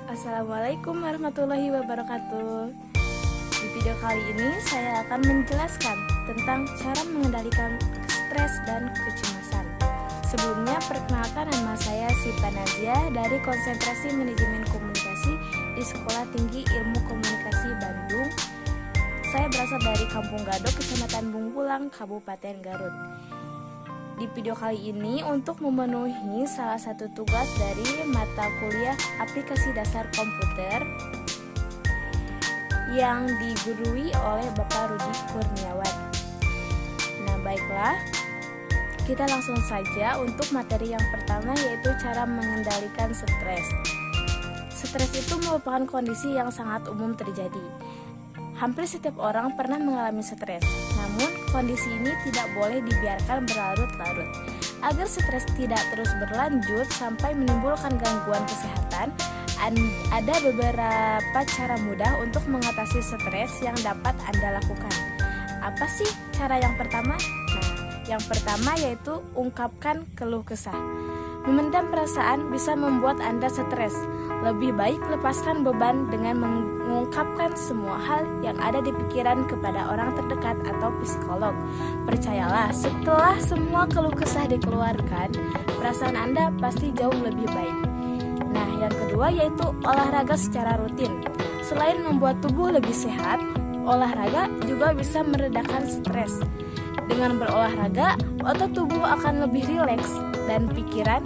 Assalamualaikum warahmatullahi wabarakatuh. Di video kali ini saya akan menjelaskan tentang cara mengendalikan stres dan kecemasan. Sebelumnya perkenalkan, nama saya Sipa Nazia dari Konsentrasi Manajemen Komunikasi di Sekolah Tinggi Ilmu Komunikasi Bandung. Saya berasal dari Kampung Gadok, Kecamatan Bungkulang, Kabupaten Garut. Di video kali ini untuk memenuhi salah satu tugas dari mata kuliah Aplikasi Dasar Komputer yang digurui oleh Bapak Rudi Kurniawan. Nah, baiklah, kita langsung saja untuk materi yang pertama, yaitu cara mengendalikan stres. Stres itu merupakan kondisi yang sangat umum terjadi. Hampir setiap orang pernah mengalami stres, namun kondisi ini tidak boleh dibiarkan berlarut-larut. Agar stres tidak terus berlanjut sampai menimbulkan gangguan kesehatan, ada beberapa cara mudah untuk mengatasi stres yang dapat Anda lakukan. Apa sih cara yang pertama? Nah, yang pertama yaitu ungkapkan keluh kesah. Memendam perasaan bisa membuat Anda stres. Lebih baik lepaskan beban dengan mengungkapkan semua hal yang ada di pikiran kepada orang terdekat atau psikolog. Percayalah, setelah semua keluh kesah dikeluarkan, perasaan Anda pasti jauh lebih baik. Nah, yang kedua yaitu olahraga secara rutin. Selain membuat tubuh lebih sehat, olahraga juga bisa meredakan stres. Dengan berolahraga, otot tubuh akan lebih rileks dan pikiran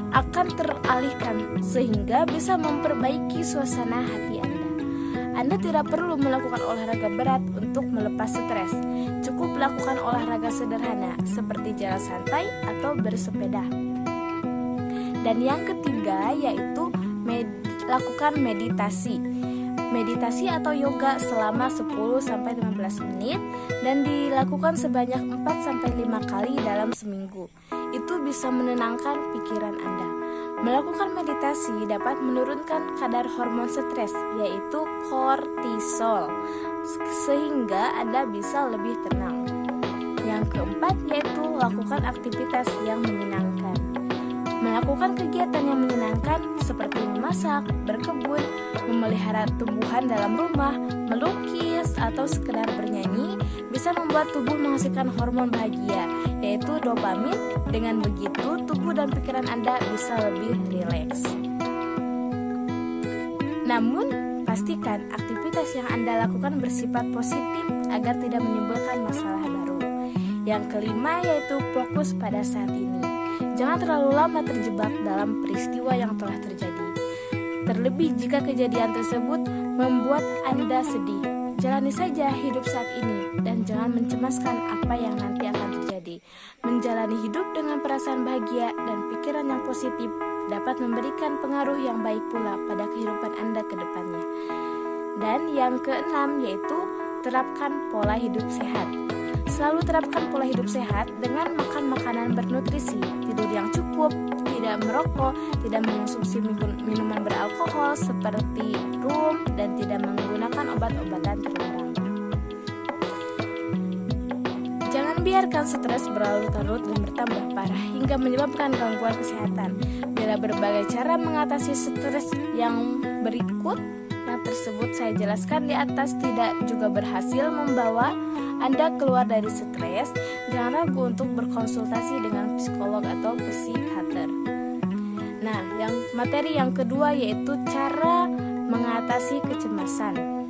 akan teralihkan sehingga bisa memperbaiki suasana hati Anda. Anda tidak perlu melakukan olahraga berat untuk melepas stres. Cukup lakukan olahraga sederhana seperti jalan santai atau bersepeda. Dan yang ketiga yaitu lakukan meditasi. Meditasi atau yoga selama 10-15 menit dan dilakukan sebanyak 4-5 kali dalam seminggu. Itu bisa menenangkan pikiran Anda. Melakukan meditasi dapat menurunkan kadar hormon stres, yaitu kortisol, sehingga Anda bisa lebih tenang. Yang keempat yaitu lakukan aktivitas yang menyenangkan. Melakukan kegiatan yang menyenangkan seperti memasak, berkebun, memelihara tumbuhan dalam rumah, melukis, atau sekedar bernyanyi bisa membuat tubuh menghasilkan hormon bahagia, yaitu dopamin. Dengan begitu, tubuh dan pikiran Anda bisa lebih rileks. Namun, pastikan aktivitas yang Anda lakukan bersifat positif agar tidak menimbulkan masalah baru. Yang kelima yaitu fokus pada saat ini. Jangan terlalu lama terjebak dalam peristiwa yang telah terjadi. Terlebih jika kejadian tersebut membuat Anda sedih. Jalani saja hidup saat ini dan jangan mencemaskan apa yang nanti akan terjadi. Menjalani hidup dengan perasaan bahagia dan pikiran yang positif dapat memberikan pengaruh yang baik pula pada kehidupan Anda ke depannya. Dan yang keenam yaitu terapkan pola hidup sehat. Selalu terapkan pola hidup sehat dengan makan makanan bernutrisi, tidur yang cukup, tidak merokok, tidak mengonsumsi minuman beralkohol seperti rum, dan tidak menggunakan obat-obatan terlarang. Jangan biarkan stres berlarut-larut dan bertambah parah hingga menyebabkan gangguan kesehatan. Bila berbagai cara mengatasi stres yang berikut yang tersebut saya jelaskan di atas tidak juga berhasil membawa Anda keluar dari stres, jangan ragu untuk berkonsultasi dengan psikolog atau psikiater. Nah, materi yang kedua yaitu cara mengatasi kecemasan.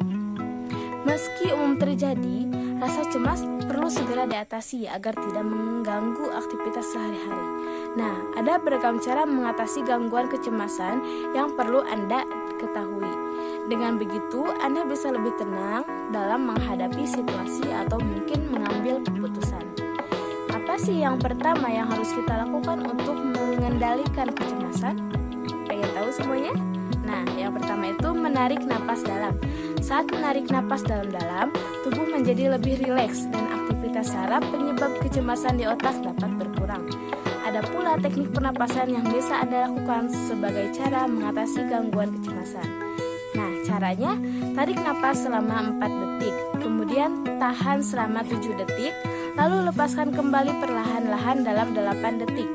Meski umum terjadi, rasa cemas perlu segera diatasi agar tidak mengganggu aktivitas sehari-hari. Nah, ada beragam cara mengatasi gangguan kecemasan yang perlu Anda ketahui. Dengan begitu, Anda bisa lebih tenang dalam menghadapi situasi atau mungkin mengambil keputusan. Apa sih yang pertama yang harus kita lakukan untuk mengendalikan kecemasan? Pengen tahu semuanya? Nah, yang pertama itu menarik napas dalam. Saat menarik napas dalam-dalam, tubuh menjadi lebih rileks dan aktivitas saraf penyebab kecemasan di otak dapat berkurang. Ada pula teknik pernapasan yang bisa Anda lakukan sebagai cara mengatasi gangguan kecemasan. Nah, caranya tarik napas selama 4 detik, kemudian tahan selama 7 detik, lalu lepaskan kembali perlahan-lahan dalam 8 detik.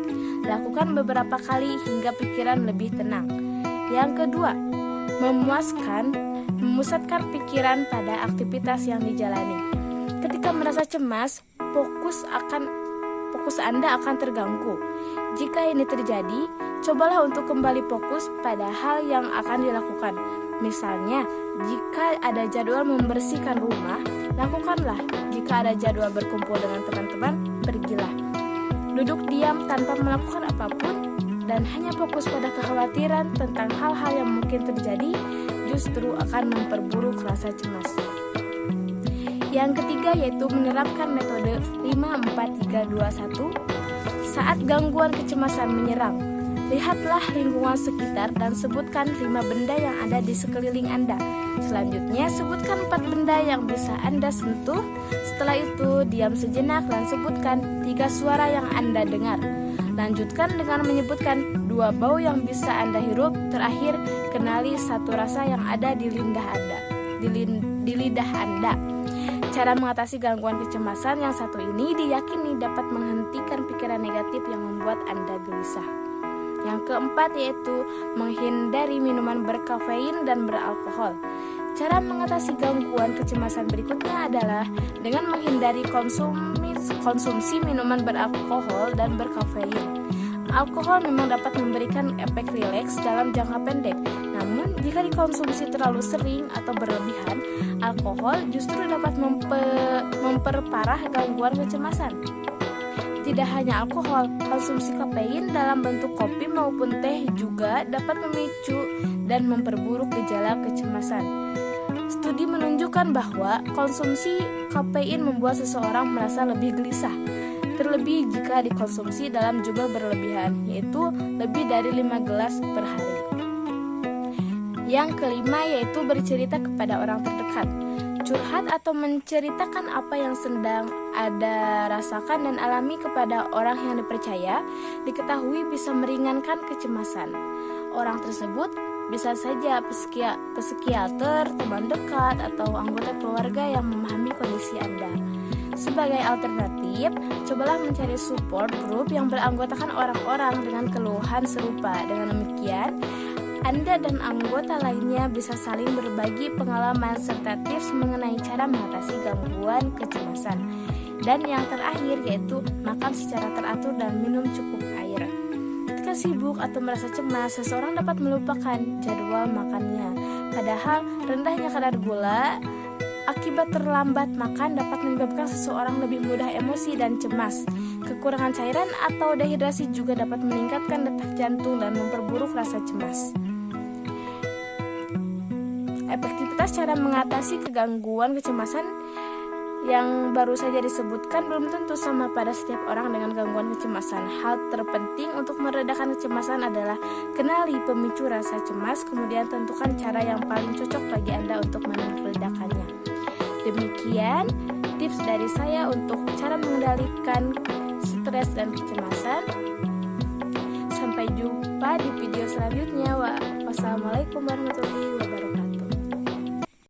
Lakukan beberapa kali hingga pikiran lebih tenang. Yang kedua, memusatkan pikiran pada aktivitas yang dijalani. Ketika merasa cemas, fokus Anda akan terganggu. Jika ini terjadi, cobalah untuk kembali fokus pada hal yang akan dilakukan. Misalnya, jika ada jadwal membersihkan rumah, lakukanlah. Jika ada jadwal berkumpul dengan teman-teman, pergilah. Duduk diam tanpa melakukan apapun dan hanya fokus pada kekhawatiran tentang hal-hal yang mungkin terjadi justru akan memperburuk rasa cemas. Yang ketiga yaitu menerapkan metode 5-4-3-2-1. Saat gangguan kecemasan menyerang, lihatlah lingkungan sekitar dan sebutkan 5 benda yang ada di sekeliling Anda. Selanjutnya, sebutkan 4 benda yang bisa Anda sentuh. Setelah itu, diam sejenak dan sebutkan 3 suara yang Anda dengar. Lanjutkan dengan menyebutkan 2 bau yang bisa Anda hirup. Terakhir, kenali 1 rasa yang ada di lidah Anda. Cara mengatasi gangguan kecemasan yang satu ini diyakini dapat menghentikan pikiran negatif yang membuat Anda gelisah. Yang keempat yaitu menghindari minuman berkafein dan beralkohol. Cara mengatasi gangguan kecemasan berikutnya adalah dengan menghindari konsumsi minuman beralkohol dan berkafein. Alkohol memang dapat memberikan efek rileks dalam jangka pendek. Namun, jika dikonsumsi terlalu sering atau berlebihan, alkohol justru dapat memperparah gangguan kecemasan. Tidak hanya alkohol, konsumsi kafein dalam bentuk kopi maupun teh juga dapat memicu dan memperburuk gejala kecemasan. Studi menunjukkan bahwa konsumsi kafein membuat seseorang merasa lebih gelisah, terlebih jika dikonsumsi dalam jumlah berlebihan, yaitu lebih dari 5 gelas per hari. Yang kelima yaitu bercerita kepada orang terdekat. Curhat atau menceritakan apa yang sedang Anda rasakan dan alami kepada orang yang dipercaya diketahui bisa meringankan kecemasan. Orang tersebut bisa saja psikiater, teman dekat, atau anggota keluarga yang memahami kondisi Anda. Sebagai alternatif, cobalah mencari support group yang beranggotakan orang-orang dengan keluhan serupa. Dengan demikian, Anda dan anggota lainnya bisa saling berbagi pengalaman serta tips mengenai cara mengatasi gangguan kecemasan. Dan yang terakhir yaitu makan secara teratur dan minum cukup air. Ketika sibuk atau merasa cemas, seseorang dapat melupakan jadwal makannya. Padahal rendahnya kadar gula akibat terlambat makan dapat menyebabkan seseorang lebih mudah emosi dan cemas. Kekurangan cairan atau dehidrasi juga dapat meningkatkan detak jantung dan memperburuk rasa cemas. Efektivitas cara mengatasi kegangguan kecemasan yang baru saja disebutkan belum tentu sama pada setiap orang dengan gangguan kecemasan. Hal terpenting untuk meredakan kecemasan adalah kenali pemicu rasa cemas, kemudian tentukan cara yang paling cocok bagi Anda untuk meredakannya. Demikian tips dari saya untuk cara mengendalikan stres dan kecemasan. Sampai jumpa di video selanjutnya. Wassalamualaikum warahmatullahi wabarakatuh.